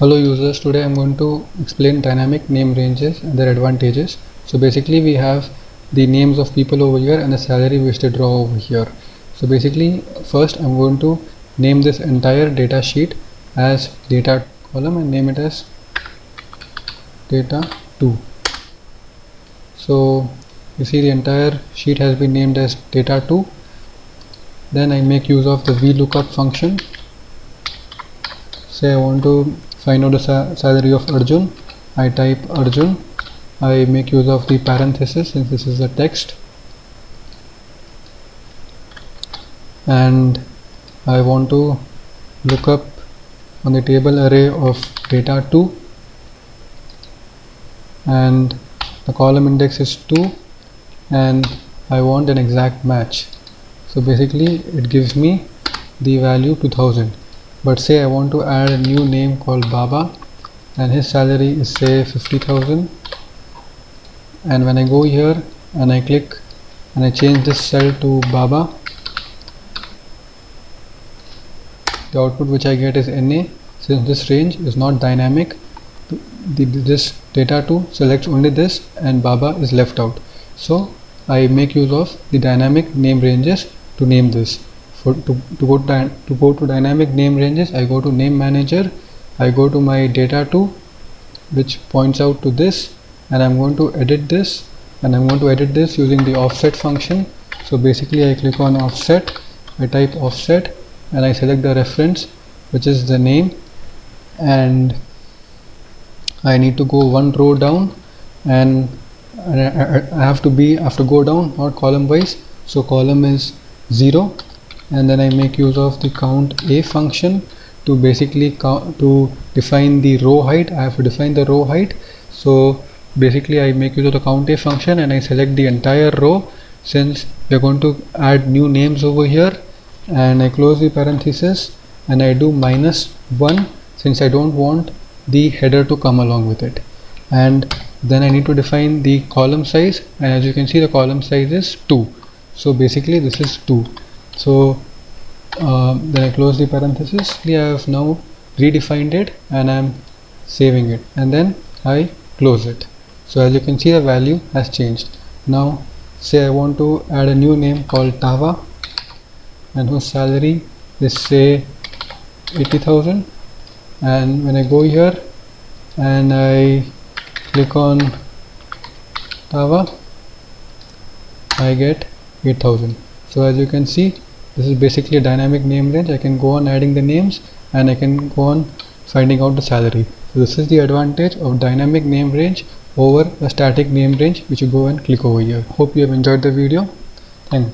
Hello users, today I'm going to explain dynamic name ranges and their advantages. So basically we have the names of people over here and the salary which they draw over here. So basically first I'm going to name this entire data sheet as data column and name it as data 2. So you see the entire sheet has been named as data 2. Then I make use of the VLOOKUP function. Say I want to find out the salary of Arjun. I type Arjun. I make use of the parenthesis since this is a text, and I want to look up on the table array of data 2, and the column index is 2, and I want an exact match. So basically it gives me the value 2000. But say I want to add a new name called Baba and his salary is say 50,000, and when I go here and I click and I change this cell to Baba, the output which I get is NA. Since this range is not dynamic, this data 2 selects only this and Baba is left out. So I make use of the dynamic name ranges to name this. To go to dynamic name ranges, I go to name manager, I go to my data 2 which points out to this, and I'm going to edit this, and I'm going to edit this using the offset function. So basically I click on offset, I type offset and I select the reference which is the name, and I need to go one row down, and I have to go down not column wise, so column is 0. And then I make use of the count a function to basically define the row height. I have to define the row height. So basically I make use of the count a function and I select the entire row since we are going to add new names over here, and I close the parenthesis and I do -1 since I don't want the header to come along with it. And then I need to define the column size, and as you can see the column size is 2. So basically this is 2. So then I close the parenthesis. I have now redefined it and I'm saving it, and then I close it. So as you can see the value has changed. Now say I want to add a new name called Tava and whose salary is say 80,000, and when I go here and I click on Tava, I get 8,000. So as you can see, this is basically a dynamic name range. I can go on adding the names and I can go on finding out the salary. So this is the advantage of dynamic name range over a static name range, which you go and click over here. Hope you have enjoyed the video. Thank you.